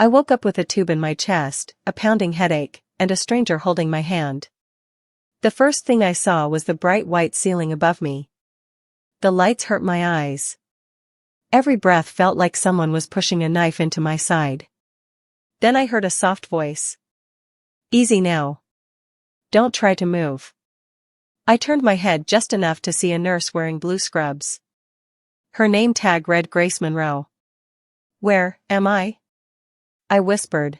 I woke up with a tube in my chest, a pounding headache, and a stranger holding my hand. The first thing I saw was the bright white ceiling above me. The lights hurt my eyes. Every breath felt like someone was pushing a knife into my side. Then I heard a soft voice. "Easy now. Don't try to move." I turned my head just enough to see a nurse wearing blue scrubs. Her name tag read Grace Monroe. "Where am I?" I whispered.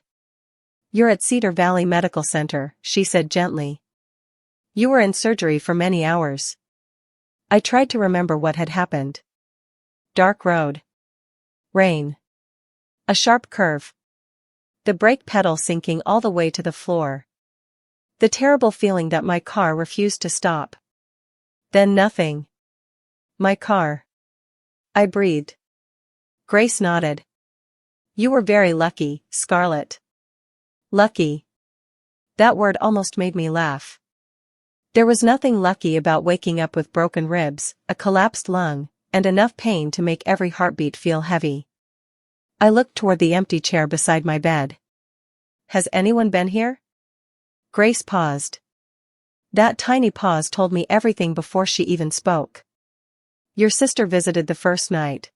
"You're at Cedar Valley Medical Center," she said gently. "You were in surgery for many hours." I tried to remember what had happened. Dark road. Rain. A sharp curve. The brake pedal sinking all the way to the floor. The terrible feeling that my car refused to stop. Then nothing. My car. I breathed. Grace nodded. "You were very lucky, Scarlett." Lucky. That word almost made me laugh. There was nothing lucky about waking up with broken ribs, a collapsed lung, and enough pain to make every heartbeat feel heavy. I looked toward the empty chair beside my bed. "Has anyone been here?" Grace paused. That tiny pause told me everything before she even spoke. "Your sister visited the first night."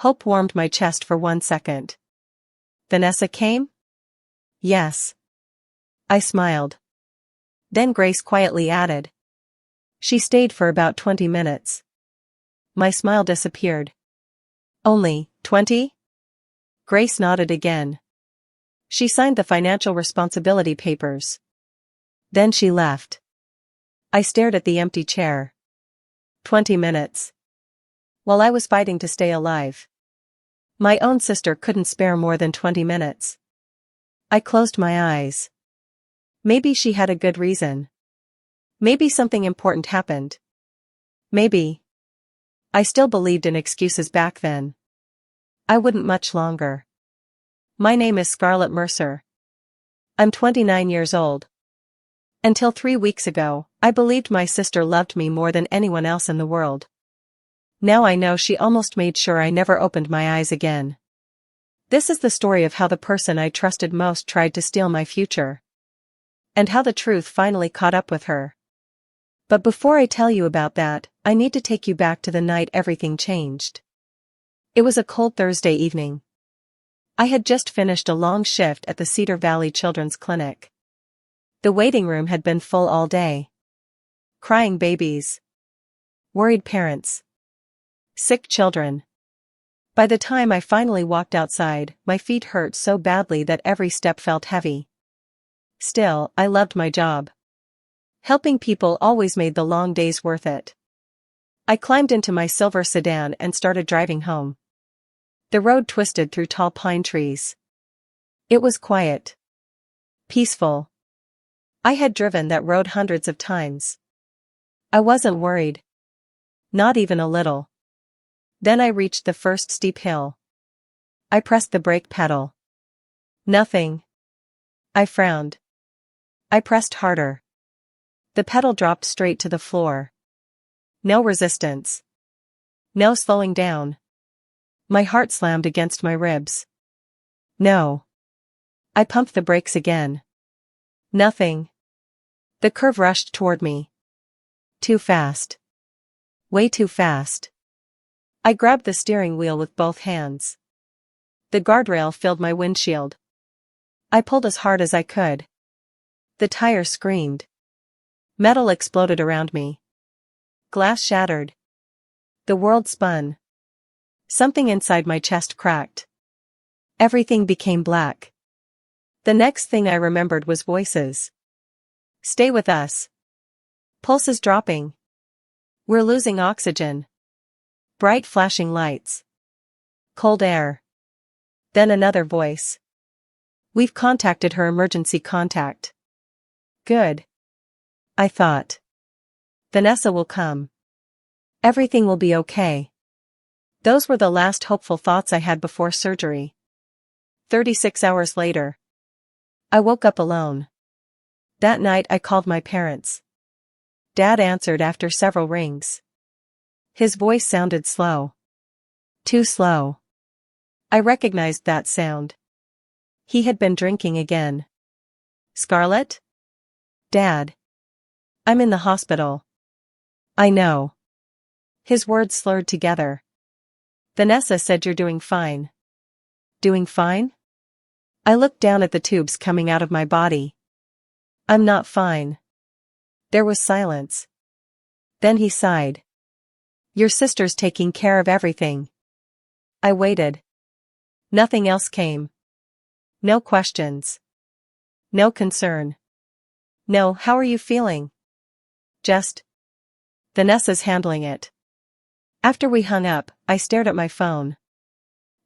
Hope warmed my chest for 1 second. "Vanessa came?" "Yes." I smiled. Then Grace quietly added. "She stayed for about 20 minutes. My smile disappeared. "Only 20? Grace nodded again. "She signed the financial responsibility papers. Then she left." I stared at the empty chair. 20 minutes. While I was fighting to stay alive. My own sister couldn't spare more than 20 minutes. I closed my eyes. Maybe she had a good reason. Maybe something important happened. Maybe. I still believed in excuses back then. I wouldn't much longer. My name is Scarlett Mercer. I'm 29 years old. Until 3 weeks ago, I believed my sister loved me more than anyone else in the world. Now I know she almost made sure I never opened my eyes again. This is the story of how the person I trusted most tried to steal my future. And how the truth finally caught up with her. But before I tell you about that, I need to take you back to the night everything changed. It was a cold Thursday evening. I had just finished a long shift at the Cedar Valley Children's Clinic. The waiting room had been full all day. Crying babies. Worried parents. Sick children. By the time I finally walked outside, my feet hurt so badly that every step felt heavy. Still, I loved my job. Helping people always made the long days worth it. I climbed into my silver sedan and started driving home. The road twisted through tall pine trees. It was quiet. Peaceful. I had driven that road hundreds of times. I wasn't worried. Not even a little. Then I reached the first steep hill. I pressed the brake pedal. Nothing. I frowned. I pressed harder. The pedal dropped straight to the floor. No resistance. No slowing down. My heart slammed against my ribs. No. I pumped the brakes again. Nothing. The curve rushed toward me. Too fast. Way too fast. I grabbed the steering wheel with both hands. The guardrail filled my windshield. I pulled as hard as I could. The tire screamed. Metal exploded around me. Glass shattered. The world spun. Something inside my chest cracked. Everything became black. The next thing I remembered was voices. "Stay with us. Pulse is dropping. We're losing oxygen." Bright flashing lights. Cold air. Then another voice. "We've contacted her emergency contact." Good. I thought. Vanessa will come. Everything will be okay. Those were the last hopeful thoughts I had before surgery. 36 hours later. I woke up alone. That night I called my parents. Dad answered after several rings. His voice sounded slow. Too slow. I recognized that sound. He had been drinking again. Scarlett? Dad. I'm in the hospital. I know. His words slurred together. Vanessa said you're doing fine. Doing fine? I looked down at the tubes coming out of my body. I'm not fine. There was silence. Then he sighed. Your sister's taking care of everything. I waited. Nothing else came. No questions. No concern. No, how are you feeling? Just. Vanessa's handling it. After we hung up, I stared at my phone.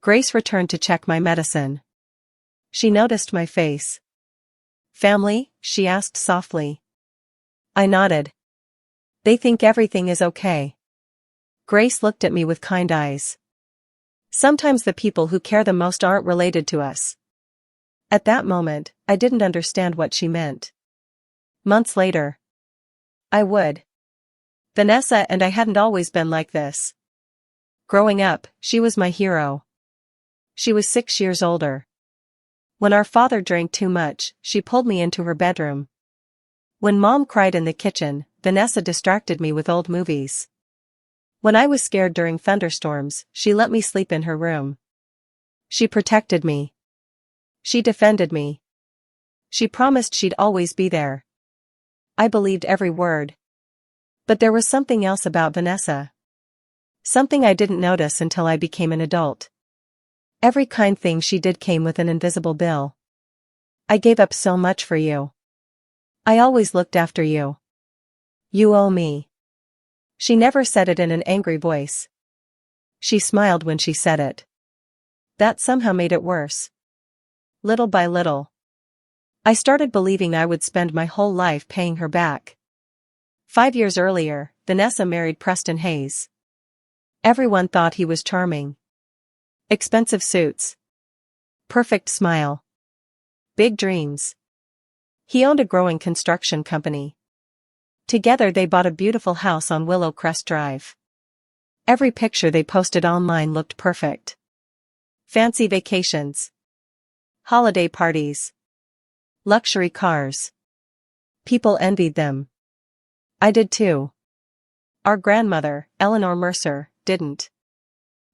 Grace returned to check my medicine. She noticed my face. Family? She asked softly. I nodded. They think everything is okay. Grace looked at me with kind eyes. Sometimes the people who care the most aren't related to us. At that moment, I didn't understand what she meant. Months later. I would. Vanessa and I hadn't always been like this. Growing up, she was my hero. She was 6 years older. When our father drank too much, she pulled me into her bedroom. When Mom cried in the kitchen, Vanessa distracted me with old movies. When I was scared during thunderstorms, she let me sleep in her room. She protected me. She defended me. She promised she'd always be there. I believed every word. But there was something else about Vanessa. Something I didn't notice until I became an adult. Every kind thing she did came with an invisible bill. I gave up so much for you. I always looked after you. You owe me. She never said it in an angry voice. She smiled when she said it. That somehow made it worse. Little by little. I started believing I would spend my whole life paying her back. 5 years earlier, Vanessa married Preston Hayes. Everyone thought he was charming. Expensive suits. Perfect smile. Big dreams. He owned a growing construction company. Together they bought a beautiful house on Willow Crest Drive. Every picture they posted online looked perfect. Fancy vacations. Holiday parties. Luxury cars. People envied them. I did too. Our grandmother, Eleanor Mercer, didn't.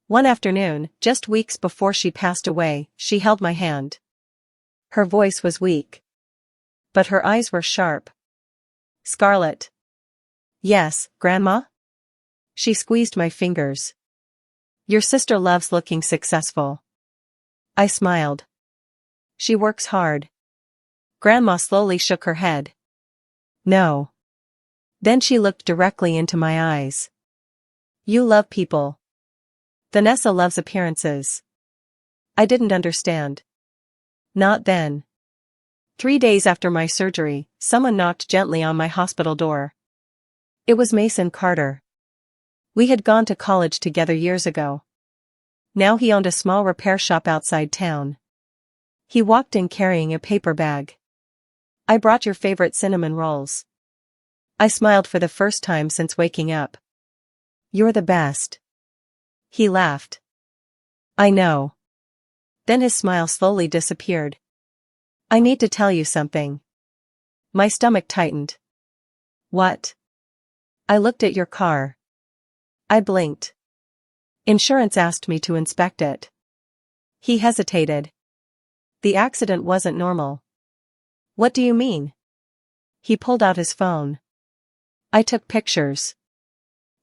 One afternoon, just weeks before she passed away, she held my hand. Her voice was weak. But her eyes were sharp. Scarlett. Yes, Grandma? She squeezed my fingers. Your sister loves looking successful. I smiled. She works hard. Grandma slowly shook her head. No. Then she looked directly into my eyes. You love people. Vanessa loves appearances. I didn't understand. Not then. 3 days after my surgery, someone knocked gently on my hospital door. It was Mason Carter. We had gone to college together years ago. Now he owned a small repair shop outside town. He walked in carrying a paper bag. I brought your favorite cinnamon rolls. I smiled for the first time since waking up. You're the best. He laughed. I know. Then his smile slowly disappeared. I need to tell you something. My stomach tightened. What? I looked at your car. I blinked. Insurance asked me to inspect it. He hesitated. The accident wasn't normal. What do you mean? He pulled out his phone. I took pictures.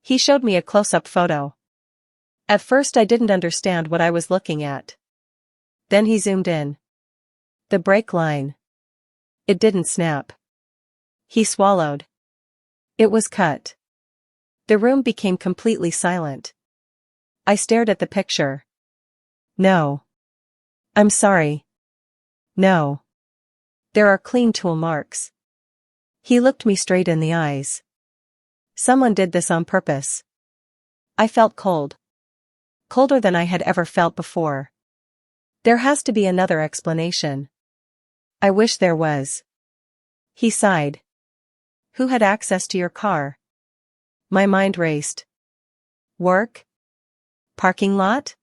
He showed me a close-up photo. At first I didn't understand what I was looking at. Then he zoomed in. The brake line. It didn't snap. He swallowed. It was cut. The room became completely silent. I stared at the picture. No. I'm sorry. No. There are clean tool marks. He looked me straight in the eyes. Someone did this on purpose. I felt cold. Colder than I had ever felt before. There has to be another explanation. I wish there was. He sighed. Who had access to your car? My mind raced. Work? Parking lot?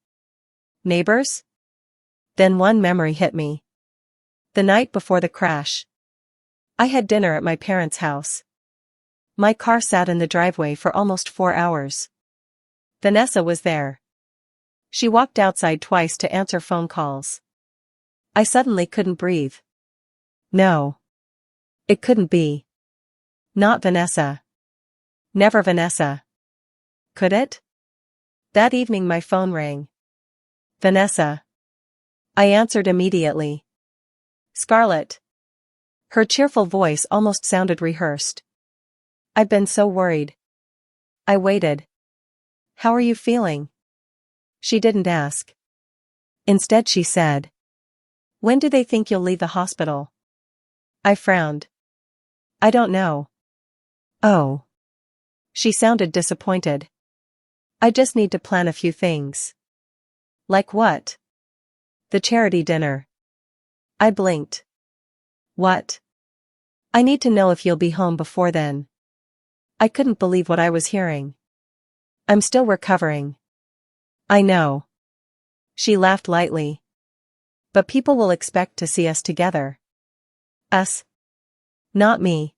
Neighbors? Then one memory hit me. The night before the crash, I had dinner at my parents' house. My car sat in the driveway for almost 4 hours. Vanessa was there. She walked outside twice to answer phone calls. I suddenly couldn't breathe. No. It couldn't be. Not Vanessa. Never Vanessa. Could it? That evening my phone rang. Vanessa. I answered immediately. Scarlett. Her cheerful voice almost sounded rehearsed. I've been so worried. I waited. How are you feeling? She didn't ask. Instead she said, when do they think you'll leave the hospital? I frowned. I don't know. Oh. She sounded disappointed. I just need to plan a few things. Like what? The charity dinner. I blinked. What? I need to know if you'll be home before then. I couldn't believe what I was hearing. I'm still recovering. I know. She laughed lightly. But people will expect to see us together. Us. Not me.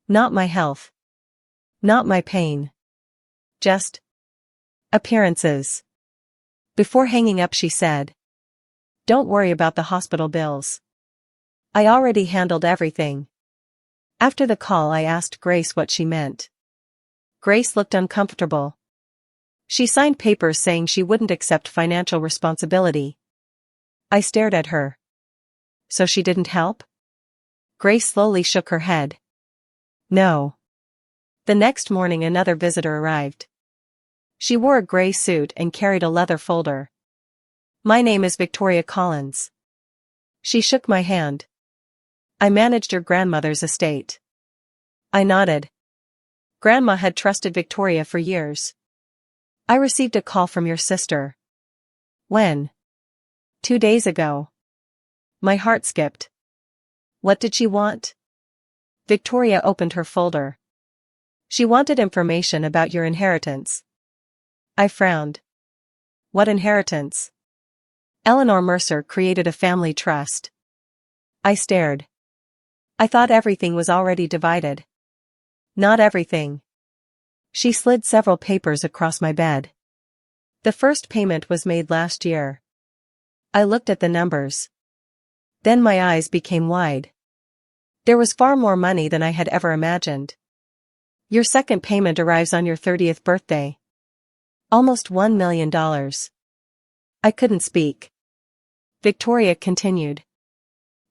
Not my health. Not my pain. Just appearances. Before hanging up she said, don't worry about the hospital bills. I already handled everything. After the call I asked Grace what she meant. Grace looked uncomfortable. She signed papers saying she wouldn't accept financial responsibility. I stared at her. So she didn't help? Grace slowly shook her head. No. The next morning another visitor arrived. She wore a gray suit and carried a leather folder. My name is Victoria Collins. She shook my hand. I managed your grandmother's estate. I nodded. Grandma had trusted Victoria for years. I received a call from your sister. When? 2 days ago. My heart skipped. What did she want? Victoria opened her folder. She wanted information about your inheritance. I frowned. What inheritance? Eleanor Mercer created a family trust. I stared. I thought everything was already divided. Not everything. She slid several papers across my bed. The first payment was made last year. I looked at the numbers. Then my eyes became wide. There was far more money than I had ever imagined. Your second payment arrives on your 30th birthday. Almost $1 million. I couldn't speak. Victoria continued.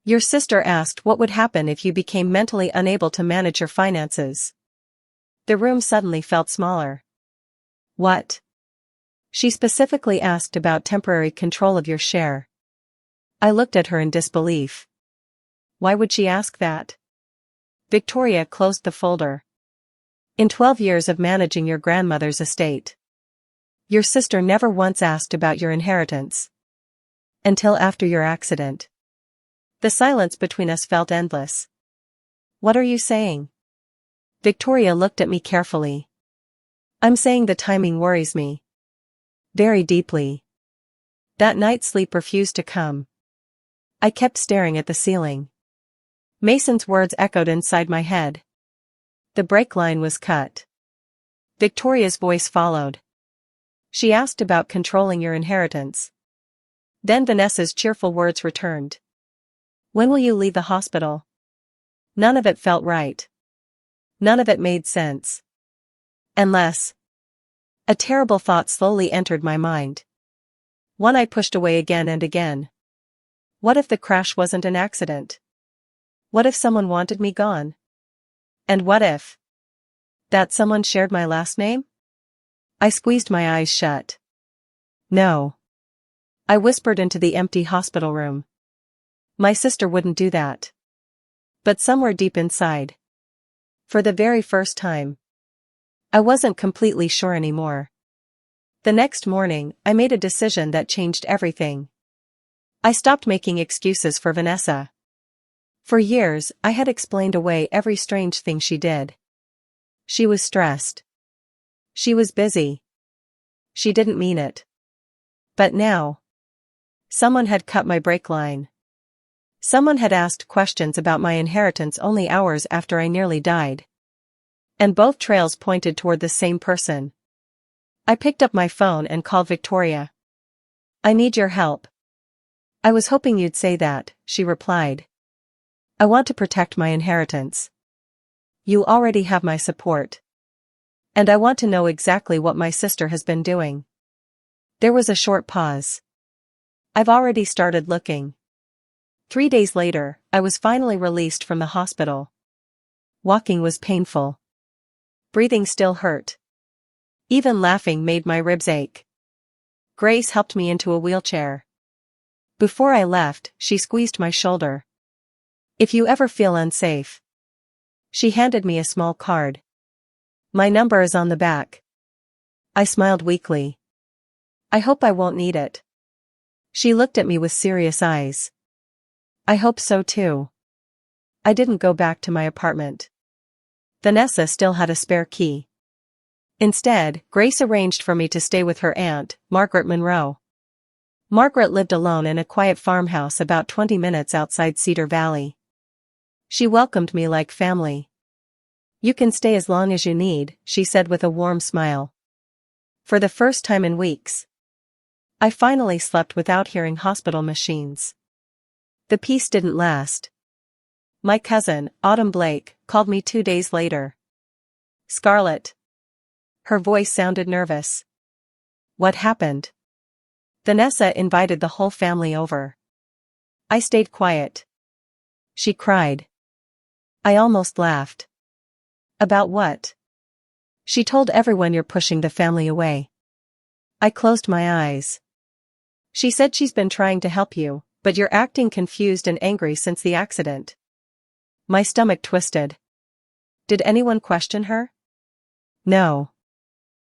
Your sister asked what would happen if you became mentally unable to manage your finances. The room suddenly felt smaller. What? She specifically asked about temporary control of your share. I looked at her in disbelief. Why would she ask that? Victoria closed the folder. In 12 years of managing your grandmother's estate, your sister never once asked about your inheritance. Until after your accident. The silence between us felt endless. What are you saying? Victoria looked at me carefully. I'm saying the timing worries me. Very deeply. That night sleep refused to come. I kept staring at the ceiling. Mason's words echoed inside my head. The brake line was cut. Victoria's voice followed. She asked about controlling your inheritance. Then Vanessa's cheerful words returned. When will you leave the hospital? None of it felt right. None of it made sense. Unless. A terrible thought slowly entered my mind. One I pushed away again and again. What if the crash wasn't an accident? What if someone wanted me gone? And what if that someone shared my last name? I squeezed my eyes shut. No. I whispered into the empty hospital room. My sister wouldn't do that. But somewhere deep inside, for the very first time, I wasn't completely sure anymore. The next morning, I made a decision that changed everything. I stopped making excuses for Vanessa. For years, I had explained away every strange thing she did. She was stressed. She was busy. She didn't mean it. But now, someone had cut my brake line. Someone had asked questions about my inheritance only hours after I nearly died. And both trails pointed toward the same person. I picked up my phone and called Victoria. "I need your help." "I was hoping you'd say that," she replied. "I want to protect my inheritance. You already have my support. And I want to know exactly what my sister has been doing." There was a short pause. "I've already started looking." 3 days later, I was finally released from the hospital. Walking was painful. Breathing still hurt. Even laughing made my ribs ache. Grace helped me into a wheelchair. Before I left, she squeezed my shoulder. "If you ever feel unsafe." She handed me a small card. "My number is on the back." I smiled weakly. "I hope I won't need it." She looked at me with serious eyes. "I hope so too." I didn't go back to my apartment. Vanessa still had a spare key. Instead, Grace arranged for me to stay with her aunt, Margaret Monroe. Margaret lived alone in a quiet farmhouse about 20 minutes outside Cedar Valley. She welcomed me like family. "You can stay as long as you need," she said with a warm smile. For the first time in weeks, I finally slept without hearing hospital machines. The peace didn't last. My cousin, Autumn Blake, called me 2 days later. "Scarlett." Her voice sounded nervous. "What happened?" "Vanessa invited the whole family over." I stayed quiet. She cried. I almost laughed. "About what?" "She told everyone you're pushing the family away." I closed my eyes. "She said she's been trying to help you, but you're acting confused and angry since the accident." My stomach twisted. "Did anyone question her?" "No."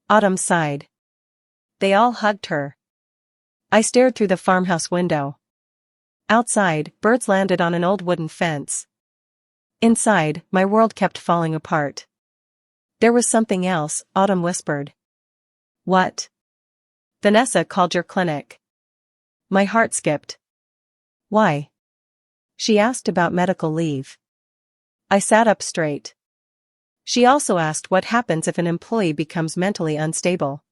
Autumn sighed. "They all hugged her." I stared through the farmhouse window. Outside, birds landed on an old wooden fence. Inside, my world kept falling apart. "There was something else," Autumn whispered. "What?" "Vanessa called your clinic." My heart skipped. "Why?" "She asked about medical leave." I sat up straight. "She also asked what happens if an employee becomes mentally unstable."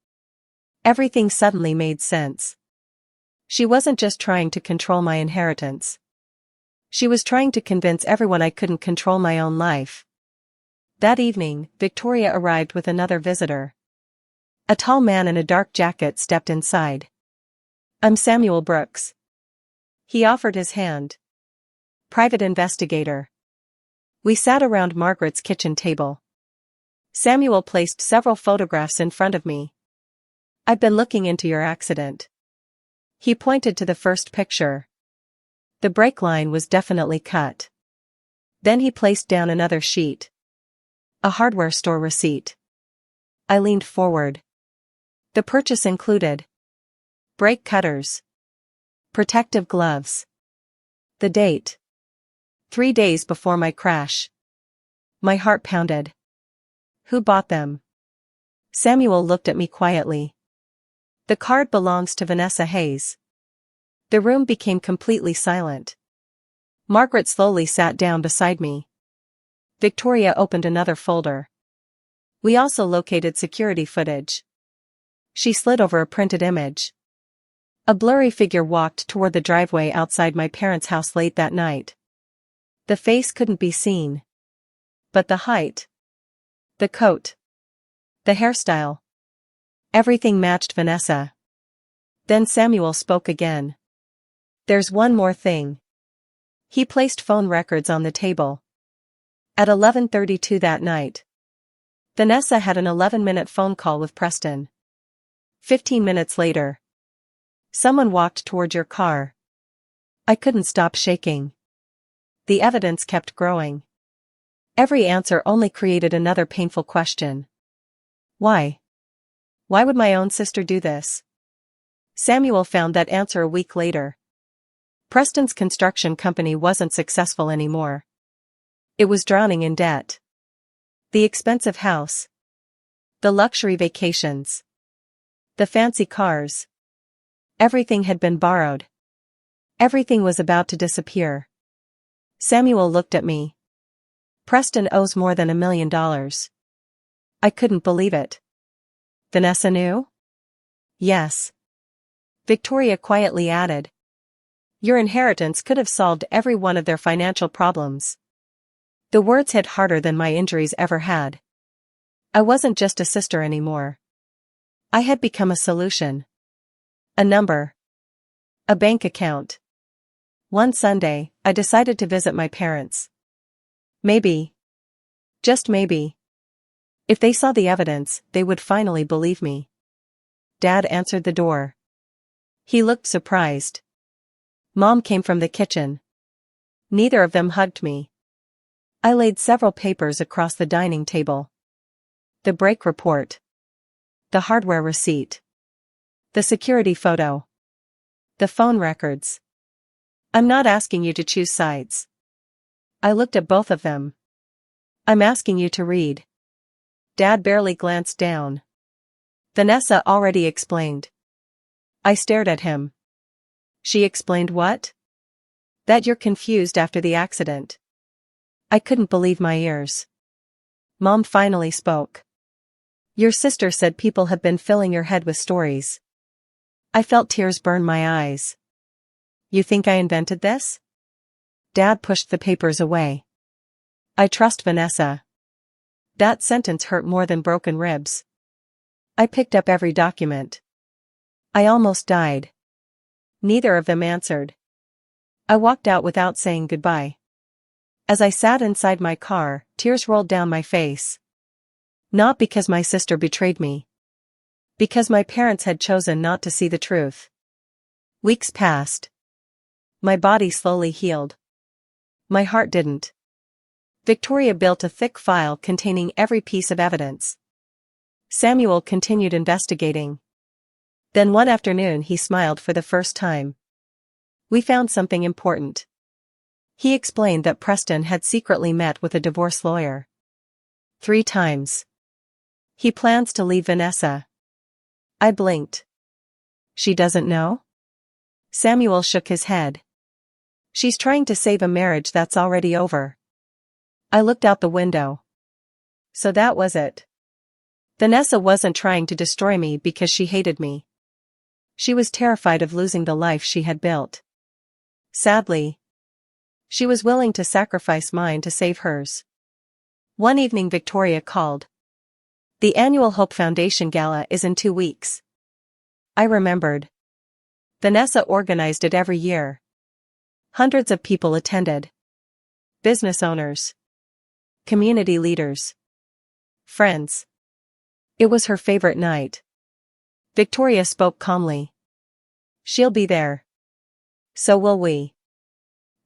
Everything suddenly made sense. She wasn't just trying to control my inheritance. She was trying to convince everyone I couldn't control my own life. That evening, Victoria arrived with another visitor. A tall man in a dark jacket stepped inside. "I'm Samuel Brooks." He offered his hand. "Private investigator." We sat around Margaret's kitchen table. Samuel placed several photographs in front of me. "I've been looking into your accident." He pointed to the first picture. The brake line was definitely cut. Then he placed down another sheet. A hardware store receipt. I leaned forward. The purchase included brake cutters, protective gloves. The date: 3 days before my crash. My heart pounded. "Who bought them?" Samuel looked at me quietly. "The card belongs to Vanessa Hayes." The room became completely silent. Margaret slowly sat down beside me. Victoria opened another folder. We also located security footage. She slid over a printed image. A blurry figure walked toward the driveway outside my parents' house late that night. The face couldn't be seen. But the height, the coat, the hairstyle, everything matched Vanessa. Then Samuel spoke again. "There's one more thing." He placed phone records on the table. At 11:32 that night, Vanessa had an 11-minute phone call with Preston. 15 minutes later, someone walked toward your car. I couldn't stop shaking. The evidence kept growing. Every answer only created another painful question. Why? Why would my own sister do this? Samuel found that answer a week later. Preston's construction company wasn't successful anymore. It was drowning in debt. The expensive house, the luxury vacations, the fancy cars. Everything had been borrowed. Everything was about to disappear. Samuel looked at me. Preston owes more than $1 million. I couldn't believe it. Vanessa knew? Yes. Victoria quietly added. Your inheritance could have solved every one of their financial problems. The words hit harder than my injuries ever had. I wasn't just a sister anymore. I had become a solution. A number. A bank account. One Sunday, I decided to visit my parents. Maybe. Just maybe. If they saw the evidence, they would finally believe me. Dad answered the door. He looked surprised. Mom came from the kitchen. Neither of them hugged me. I laid several papers across the dining table. The break report. The hardware receipt. The security photo. The phone records. I'm not asking you to choose sides. I looked at both of them. I'm asking you to read. Dad barely glanced down. Vanessa already explained. I stared at him. She explained what? That you're confused after the accident. I couldn't believe my ears. Mom finally spoke. Your sister said people have been filling your head with stories. I felt tears burn my eyes. You think I invented this? Dad pushed the papers away. I trust Vanessa. That sentence hurt more than broken ribs. I picked up every document. I almost died. Neither of them answered. I walked out without saying goodbye. As I sat inside my car, tears rolled down my face. Not because my sister betrayed me. Because my parents had chosen not to see the truth. Weeks passed. My body slowly healed. My heart didn't. Victoria built a thick file containing every piece of evidence. Samuel continued investigating. Then one afternoon he smiled for the first time. We found something important. He explained that Preston had secretly met with a divorce lawyer. 3 times. He plans to leave Vanessa. I blinked. She doesn't know? Samuel shook his head. She's trying to save a marriage that's already over. I looked out the window. So that was it. Vanessa wasn't trying to destroy me because she hated me. She was terrified of losing the life she had built. Sadly, she was willing to sacrifice mine to save hers. One evening Victoria called. The annual Hope Foundation Gala is in 2 weeks. I remembered. Vanessa organized it every year. Hundreds of people attended. Business owners. Community leaders. Friends. It was her favorite night. Victoria spoke calmly. She'll be there. So will we.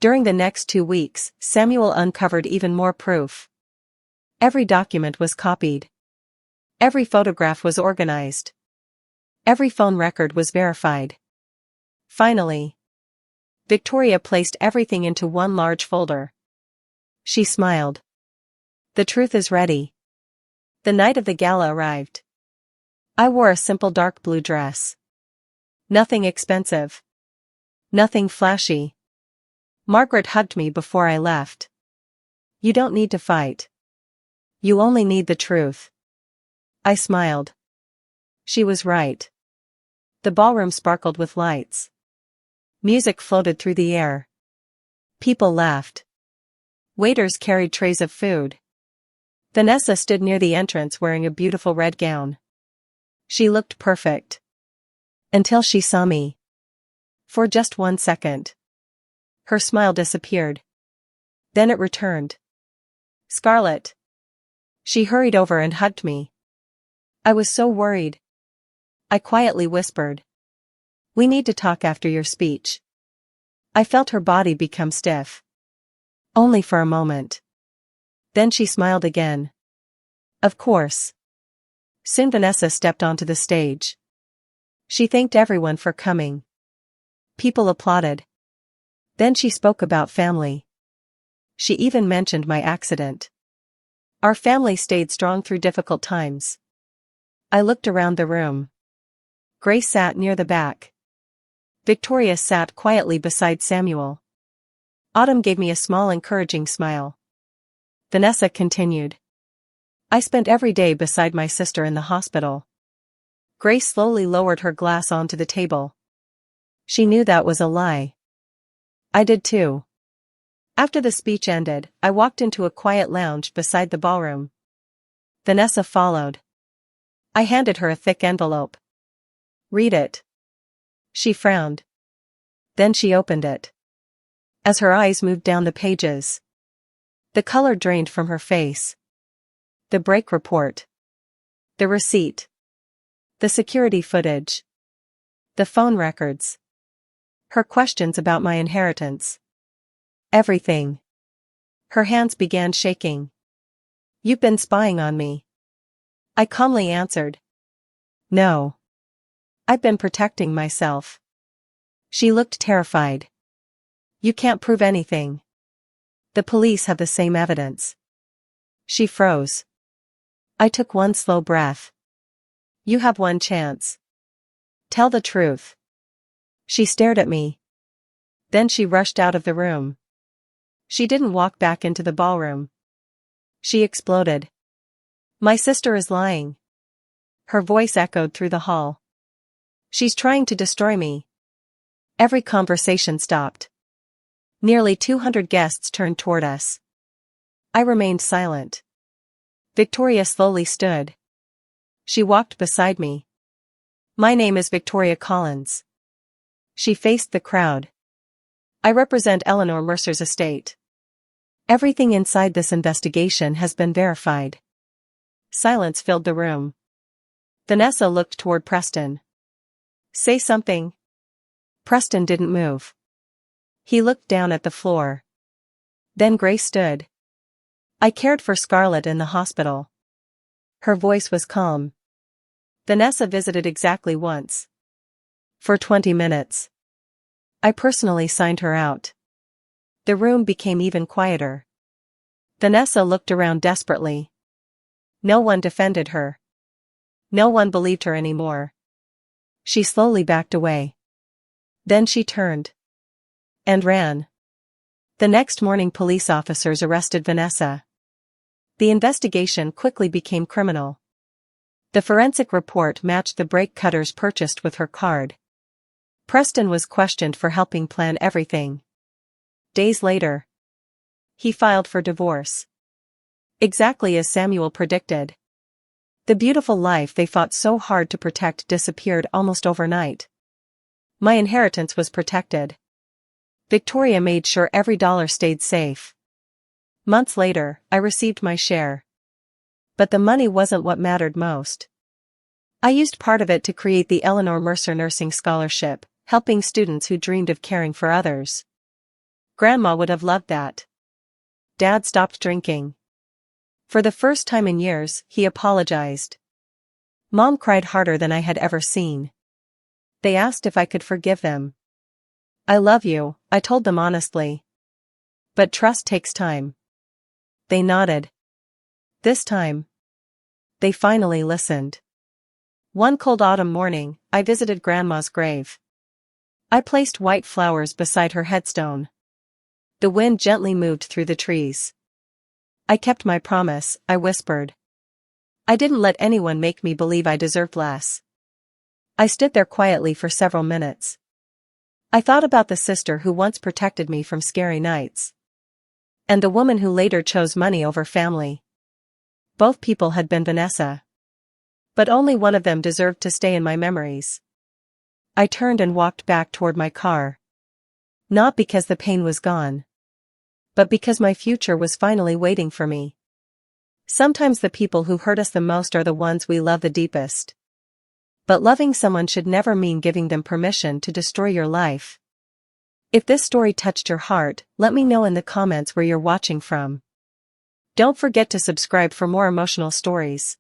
During the next 2 weeks, Samuel uncovered even more proof. Every document was copied. Every photograph was organized. Every phone record was verified. Finally, Victoria placed everything into one large folder. She smiled. The truth is ready. The night of the gala arrived. I wore a simple dark blue dress. Nothing expensive. Nothing flashy. Margaret hugged me before I left. You don't need to fight. You only need the truth. I smiled. She was right. The ballroom sparkled with lights. Music floated through the air. People laughed. Waiters carried trays of food. Vanessa stood near the entrance wearing a beautiful red gown. She looked perfect. Until she saw me. For just 1 second. Her smile disappeared. Then it returned. Scarlett. She hurried over and hugged me. I was so worried. I quietly whispered. We need to talk after your speech. I felt her body become stiff. Only for a moment. Then she smiled again. Of course. Soon Vanessa stepped onto the stage. She thanked everyone for coming. People applauded. Then she spoke about family. She even mentioned my accident. Our family stayed strong through difficult times. I looked around the room. Grace sat near the back. Victoria sat quietly beside Samuel. Autumn gave me a small encouraging smile. Vanessa continued. I spent every day beside my sister in the hospital. Grace slowly lowered her glass onto the table. She knew that was a lie. I did too. After the speech ended, I walked into a quiet lounge beside the ballroom. Vanessa followed. I handed her a thick envelope. Read it. She frowned. Then she opened it. As her eyes moved down the pages, the color drained from her face. The break report. The receipt. The security footage. The phone records. Her questions about my inheritance. Everything. Her hands began shaking. You've been spying on me. I calmly answered. No. I've been protecting myself. She looked terrified. You can't prove anything. The police have the same evidence. She froze. I took one slow breath. You have one chance. Tell the truth. She stared at me. Then she rushed out of the room. She didn't walk back into the ballroom. She exploded. My sister is lying. Her voice echoed through the hall. She's trying to destroy me. Every conversation stopped. Nearly 200 guests turned toward us. I remained silent. Victoria slowly stood. She walked beside me. My name is Victoria Collins. She faced the crowd. I represent Eleanor Mercer's estate. Everything inside this investigation has been verified. Silence filled the room. Vanessa looked toward Preston. Say something. Preston didn't move. He looked down at the floor. Then Grace stood. I cared for Scarlett in the hospital. Her voice was calm. Vanessa visited exactly once. For 20 minutes. I personally signed her out. The room became even quieter. Vanessa looked around desperately. No one defended her. No one believed her anymore. She slowly backed away. Then she turned. And ran. The next morning police officers arrested Vanessa. The investigation quickly became criminal. The forensic report matched the brake cutters purchased with her card. Preston was questioned for helping plan everything. Days later, he filed for divorce. Exactly as Samuel predicted. The beautiful life they fought so hard to protect disappeared almost overnight. My inheritance was protected. Victoria made sure every dollar stayed safe. Months later, I received my share. But the money wasn't what mattered most. I used part of it to create the Eleanor Mercer Nursing Scholarship, helping students who dreamed of caring for others. Grandma would have loved that. Dad stopped drinking. For the first time in years, he apologized. Mom cried harder than I had ever seen. They asked if I could forgive them. I love you, I told them honestly. But trust takes time. They nodded. This time. They finally listened. One cold autumn morning, I visited Grandma's grave. I placed white flowers beside her headstone. The wind gently moved through the trees. I kept my promise, I whispered. I didn't let anyone make me believe I deserved less. I stood there quietly for several minutes. I thought about the sister who once protected me from scary nights. And the woman who later chose money over family. Both people had been Vanessa. But only one of them deserved to stay in my memories. I turned and walked back toward my car. Not because the pain was gone. But because my future was finally waiting for me. Sometimes the people who hurt us the most are the ones we love the deepest. But loving someone should never mean giving them permission to destroy your life. If this story touched your heart, let me know in the comments where you're watching from. Don't forget to subscribe for more emotional stories.